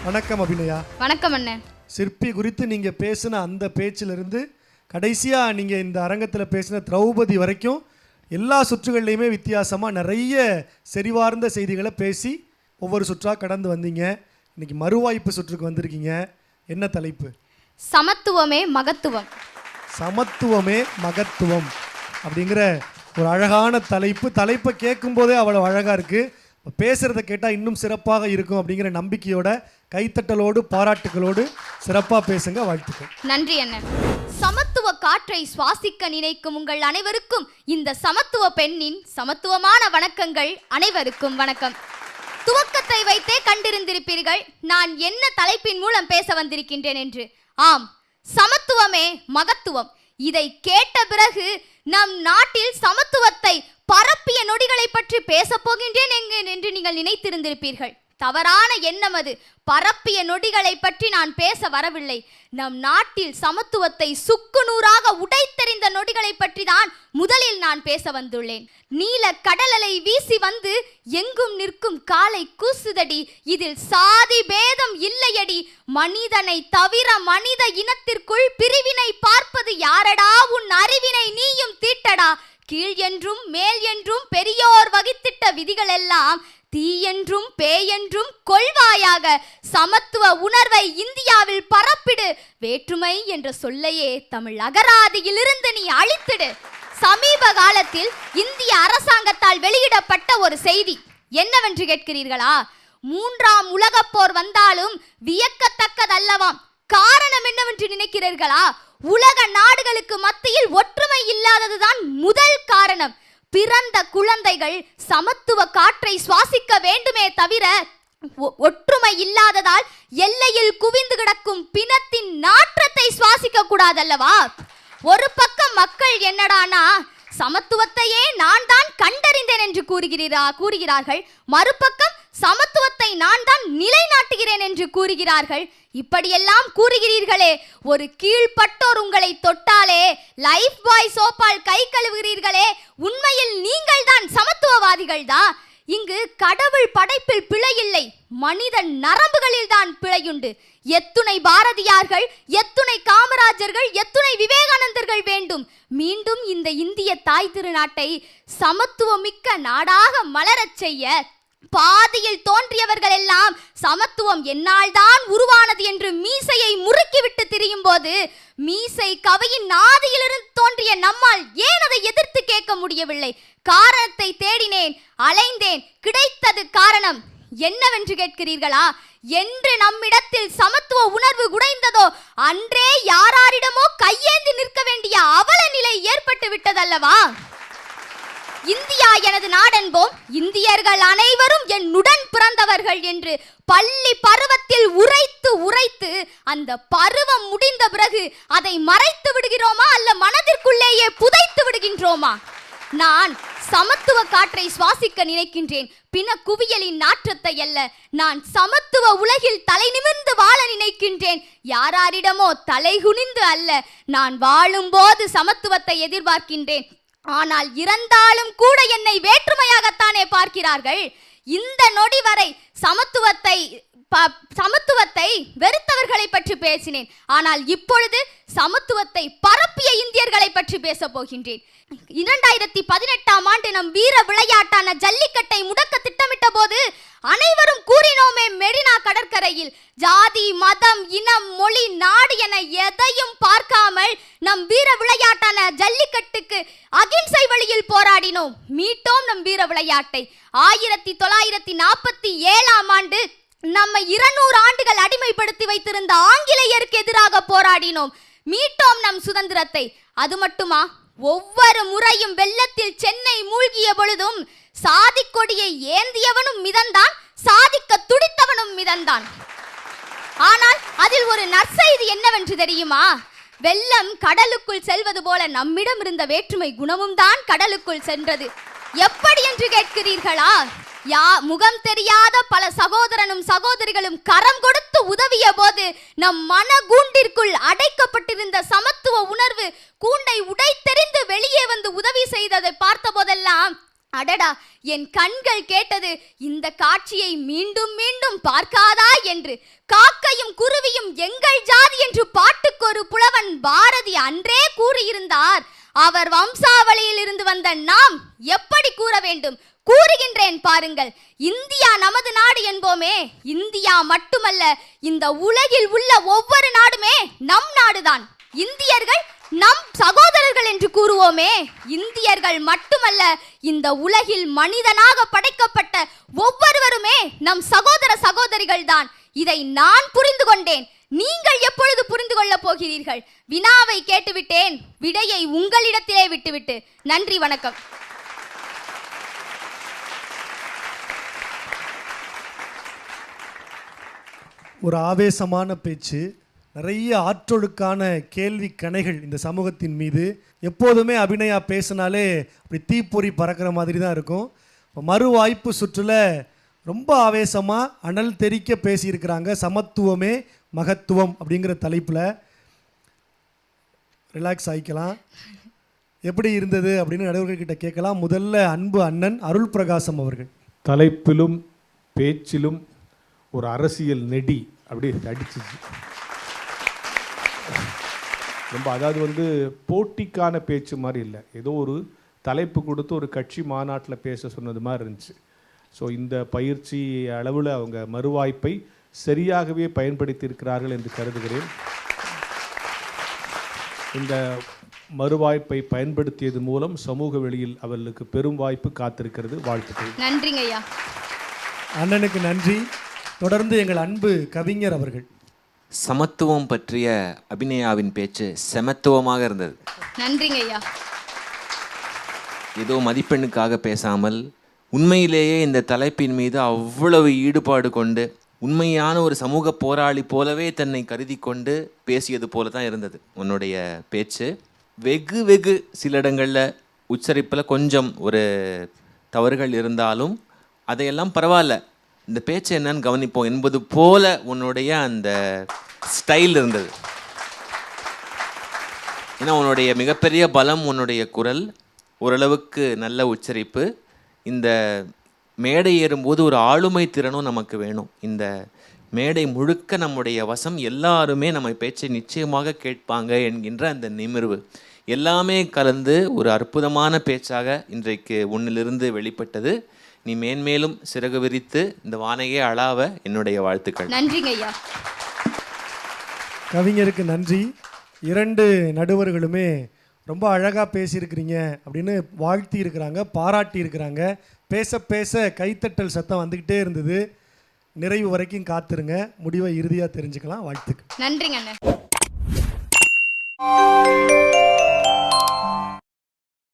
வணக்கம் அபிநயா. வணக்கம் அண்ணே. சிற்பி குறித்து நீங்க பேசின அந்த பேச்சிலிருந்து கடைசியா நீங்க இந்த அரங்கத்தில் பேசின திரௌபதி வரைக்கும் எல்லா சுற்றுகள்லையுமே வித்தியாசமா நிறைய செறிவார்ந்த செய்திகளை பேசி ஒவ்வொரு சுற்றா கடந்து வந்தீங்க. இன்னைக்கு மறுவாய்ப்பு சுற்றுக்கு வந்திருக்கீங்க. என்ன தலைப்பு? சமத்துவமே மகத்துவம். சமத்துவமே மகத்துவம் அப்படிங்கிற ஒரு அழகான தலைப்பை கேட்கும் போதே அவ்வளவு அழகா இருக்கு. பேசுறதை கேட்டால் இன்னும் சிறப்பாக இருக்கும் அப்படிங்கிற நம்பிக்கையோட கைத்தட்டலோடு பாராட்டுகளோடு சிறப்பாக பேசுங்க. வாழ்த்துக்கள். நன்றி அண்ணன். சமத்துவ காற்றை சுவாசிக்க நினைக்கும் உங்கள் அனைவருக்கும் இந்த சமத்துவ பெண்ணின் சமத்துவமான வணக்கங்கள். அனைவருக்கும் வணக்கம். துவக்கத்தை வைத்தே கண்டிருந்திருப்பீர்கள் நான் என்ன தலைப்பின் மூலம் பேச வந்திருக்கின்றேன் என்று. ஆம், சமத்துவமே மகத்துவம். இதை கேட்ட பிறகு நம் நாட்டில் சமத்துவத்தை பரப்பிய நொடிகளை பற்றி பேசப் போகின்றேன் என்று நீங்கள் நினைத்திருந்திருப்பீர்கள். தவறான எண்ணம் அது. பரப்பிய நொடிகளை பற்றி நான் பேச வரவில்லை. நம் நாட்டில் சமத்துவத்தை சுக்குநூறாக உடைத்தெறிந்த நொடிகளை பற்றி தான் முதலில் நான் பேச வந்துள்ளேன். நீல கடலலை வீசி வந்து எங்கும் நிற்கும் காலை கூசுதடி, இதில் சாதி பேதம் இல்லையடி, மனிதனை தவிர மனித இனத்திற்குள் பிரிவினை பார்ப்பது யாரடா, உன் அறிவினை நீயும் தீட்டடா, கீழ் என்றும் மேல் என்றும் பெரியோர் வகித்திட்ட விதிகள் எல்லாம் தீ என்றும் பேய் என்றும் கொள்வாயாக. சமத்துவ உணர்வை இந்தியாவில் பரப்பிடு. வேற்றுமை என்ற சொல்லையே தமிழ் அகராதியிலிருந்து நீ அழித்திடு. சமீப காலத்தில் இந்திய அரசாங்கத்தால் வெளியிடப்பட்ட ஒரு செய்தி என்னவென்று கேட்கிறீர்களா? 3ஆம் உலகப் போர் வந்தாலும் வியக்கத்தக்கதல்லவாம். காரணம் என்னவென்று நினைக்கிறீர்களா? உலக நாடுகளுக்கு மத்தியில் ஒற்றுமை இல்லாததுதான் முதல் காரணம். பிறந்த குழந்தைகள் சமத்துவ காற்றை சுவாசிக்க வேண்டுமே தவிர ஒற்றுமை இல்லாததால் எல்லையில் குவிந்து கிடக்கும் பிணத்தின் நாற்றத்தை சுவாசிக்க கூடாதல்லவா? ஒரு பக்கம் மக்கள் என்னடானா சமத்துவத்தையே நான் தான் கண்டறிந்தேன் என்று கூறுகிறார்கள். மறுபக்கம் சமத்துவத்தை நான் தான் நிலைநாட்டுகிறேன் என்று கூறுகிறார்கள். இப்படியெல்லாம் கூறுகிறீர்களே, ஒரு கீழ்பட்டோர் உங்களை தொட்டாலே லைஃப் பாய் சோப்பால் கை கழுவுகிறீர்களே, உண்மையில் நீங்கள் தான் சமத்துவவாதிகள் தான். இங்கு கடவுள் படைப்பில் பிழையில்லை, மனித நரம்புகளில் தான் பிழையுண்டு. எத்துணை பாரதியார்கள், எத்துணை காமராஜர்கள், எத்துணை விவேகானந்தர்கள் வேண்டும். மீண்டும் இந்த இந்திய தாய் திருநாட்டை சமத்துவமிக்க நாடாக மலரச் செய்ய பாதியில் தோன்றியவர்கள் எல்லாம் சமத்துவம் என்னால் தான் உருவானது என்று மீசையை முறுக்கிவிட்டு திரியும் போது மீசை கவையின் ஆதியிலிருந்து தோன்றிய நம்மால் ஏன் அதை எதிர்த்து கேட்க முடியவில்லை? காரணத்தை தேடினேன், அலைந்தேன், கிடைத்தது. காரணம் என்னவென்று கேட்கிறீர்களா? என்று நம்மிடத்தில் சமத்துவ உணர்வு குடைந்ததோ அன்றே யாரிடமோ கையேந்தி நிற்க வேண்டிய அவல நிலை ஏற்பட்டு விட்டதல்லவா? இந்தியா எனது நாடென்போம், இந்தியர்கள் அனைவரும் என்னுடன் பிறந்தவர்கள் என்று பள்ளி பருவத்தில் உரைத்து உரைத்து அந்த பருவம் முடிந்த பிறகு அதை மறைத்து விடுகிறோமா அல்ல மனதிற்குள்ளேயே புதைத்து விடுகின்றோமா? நான் சமத்துவ காற்றை சுவாசிக்க நினைக்கின்றேன், பின குவியலின் நாற்றத்தை அல்ல. நான் சமத்துவ உலகில் தலை நிமிர்ந்து வாழ நினைக்கின்றேன், யாரிடமோ தலை குனிந்து அல்ல. நான் வாழும் போது சமத்துவத்தை எதிர்பார்க்கின்றேன், ஆனால் இறந்தாலும் கூட என்னை வேற்றுமையாகத்தானே பார்க்கிறார்கள். இந்த நொடி வரை சமத்துவத்தை வெறுத்தவர்களை பற்றி பேசினேன். ஆனால் இப்பொழுது சமத்துவத்தை பரப்பிய இந்தியர்களை பற்றி பேச போகின்றேன். 2018ஆம் ஆண்டு நம் வீர விளையாட்டான ஜல்லிக்கட்டை முடக்க திட்டமிட்ட போது அனைவரும் கூறினோமே, மெரினா கடற்கரையில் ஜாதி மதம் இனம் மொழி நாடு என எதையும் பார்க்காமல் நம் வீர விளையாட்டான ஜல்லிக்கட்டுக்கு அகிம்சை வழியில் போராடினோம், மீட்டோம் நம் வீர விளையாட்டை. 1947ஆம் ஆண்டு நம்மை 200 ஆண்டுகள் அடிமைப்படுத்தி வைத்திருந்த ஆங்கிலேயருக்கு எதிராக போராடினோம், மீட்டோம் நம் சுதந்திரத்தை. அது மட்டுமா? ஒவ்வொரு முறையும் வெள்ளத்தில் சென்னை மூழ்கிய பொழுதும் சாதி கொடியை ஏந்தியவனும் மிதந்தான், சாதிக்க துடித்தவனும் மிதந்தான். ஆனால் அதில் ஒரு நற்செய்தி என்னவென்று தெரியுமா? வெள்ளம் கடலுக்குள் செல்வது போல நம்மிடம் இருந்த வேற்றுமை குணமும் தான் கடலுக்குள் சென்றது. எப்படி என்று கேட்கிறீர்களா? முகம் தெரியாத பல சகோதரனும் சகோதரிகளும் கரம் கொடுத்து உதவிய போது நம் மன கூண்டிற்குள் அடைக்கப்பட்டிருந்த சமத்துவ உணர்வு கூண்டை உடைத்தெறிந்து வெளியே வந்து உதவி செய்ததை பார்த்த போதெல்லாம் அடடா, என் கண்கள் கேட்டது இந்த காட்சியை மீண்டும் மீண்டும் பார்க்காதா என்று. காக்கையும் குருவியும் எங்கள் ஜாதி என்று பாட்டுக்கொரு புலவன் பாரதி அன்றே கூறியிருந்தார். அவர் வம்சாவளியில் இருந்து வந்த நாம் எப்படி கூற வேண்டும்? கூறுகின்றேன் பாருங்கள். இந்தியா நமது நாடு என்போமே. இந்தியா மட்டுமல்ல, இந்த உலகில் உள்ள ஒவ்வொரு நாடுமே நம் நாடுதான். இந்தியர்கள் நம் சகோதரர்கள் என்று கூறுவோமே. இந்தியர்கள் மட்டுமல்ல, இந்த உலகில் மனிதனாக படைக்கப்பட்ட ஒவ்வொருவருமே நம் சகோதர சகோதரிகள் தான். இதை நான் புரிந்து கொண்டேன். நீங்கள் எப்பொழுது புரிந்து கொள்ள போகிறீர்கள்? வினாவை கேட்டுவிட்டேன், விடையை உங்களிடத்திலே விட்டுவிட்டு. நன்றி, வணக்கம். ஒரு ஆவேசமான பேச்சு, நிறைய ஆற்றொழுக்கான கேள்வி கணைகள் இந்த சமூகத்தின் மீது. எப்போதுமே அபிநயா பேசினாலே அப்படி தீப்பொறி பறக்கிற மாதிரி தான் இருக்கும். இப்போ மறு வாய்ப்பு சுற்றுல ரொம்ப ஆவேசமாக அனல் தெறிக்க பேசியிருக்கிறாங்க. சமத்துவமே மகத்துவம் அப்படிங்கிற தலைப்பில். ரிலாக்ஸ் ஆகிக்கலாம். எப்படி இருந்தது அப்படின்னு நடுவர்கள்கிட்ட கேட்கலாம். முதல்ல அன்பு அண்ணன் அருள் பிரகாசம் அவர்கள். தலைப்பிலும் பேச்சிலும் ஒரு அரசியல் நெடி அப்படியே அடிச்சிச்சு ரொம்ப. அதாவது போட்டிக்கான பேச்சு மாதிரி இல்லை, ஏதோ ஒரு தலைப்பு கொடுத்து ஒரு கட்சி மாநாட்டில் பேச சொன்னது மாதிரி இருந்துச்சு. ஸோ இந்த பயிற்சி அளவில் அவங்க மறுவாய்ப்பை சரியாகவே பயன்படுத்தி இருக்கிறார்கள் என்று கருதுகிறேன். இந்த மறுவாய்ப்பை பயன்படுத்தியது மூலம் சமூக வெளியில் அவர்களுக்கு பெரும் வாய்ப்பு காத்திருக்கிறது. வாழ்த்துக்கள். நன்றிங்க ஐயா. அண்ணனுக்கு நன்றி. தொடர்ந்து எங்கள் அன்பு கவிஞர் அவர்கள். சமத்துவம் பற்றிய அபிநயாவின் பேச்சு செமத்துவமாக இருந்தது. நன்றிங்க ஐயா. ஏதோ மதிப்பெண்ணுக்காக பேசாமல் உண்மையிலேயே இந்த தலைப்பின் மீது அவ்வளவு ஈடுபாடு கொண்டு உண்மையான ஒரு சமூக போராளி போலவே தன்னை கருதி கொண்டு பேசியது போல தான் இருந்தது உன்னுடைய பேச்சு. வெகு சில இடங்களில் உச்சரிப்பில் கொஞ்சம் ஒரு தவறுகள் இருந்தாலும் அதையெல்லாம் பரவாயில்ல, இந்த பேச்சு என்னன்னு கவனிப்போம் என்பது போல உன்னுடைய அந்த ஸ்டைல் இருந்தது. ஏன்னா உன்னுடைய மிகப்பெரிய பலம் உன்னுடைய குரல், ஓரளவுக்கு நல்ல உச்சரிப்பு. இந்த மேடை ஏறும்போது ஒரு ஆளுமை திறனும் நமக்கு வேணும். இந்த மேடை முழுக்க நம்முடைய வசம், எல்லாருமே நம்ம பேச்சை நிச்சயமாக கேட்பாங்க என்கின்ற அந்த நிமிர்வு எல்லாமே கலந்து ஒரு அற்புதமான பேச்சாக இன்றைக்கு உன்னிலிருந்து வெளிப்பட்டது. நீ மேன்மேலும் சிறகு விரித்து இந்த வானையே அளாவ என்னுடைய வாழ்த்துக்கள். நன்றிங்க ஐயா. கவிஞருக்கு நன்றி. இரண்டு நடுவர்களுமே ரொம்ப அழகாக பேசியிருக்கிறீங்க அப்படின்னு வாழ்த்தி இருக்கிறாங்க, பாராட்டி இருக்கிறாங்க. பேச பேச கைத்தட்டல் சத்தம் வந்துக்கிட்டே இருந்தது. நிறைவு வரைக்கும் காத்துருங்க, முடிவை இறுதியாக தெரிஞ்சுக்கலாம். வாழ்த்துக்கள். நன்றிங்க அண்ணன்.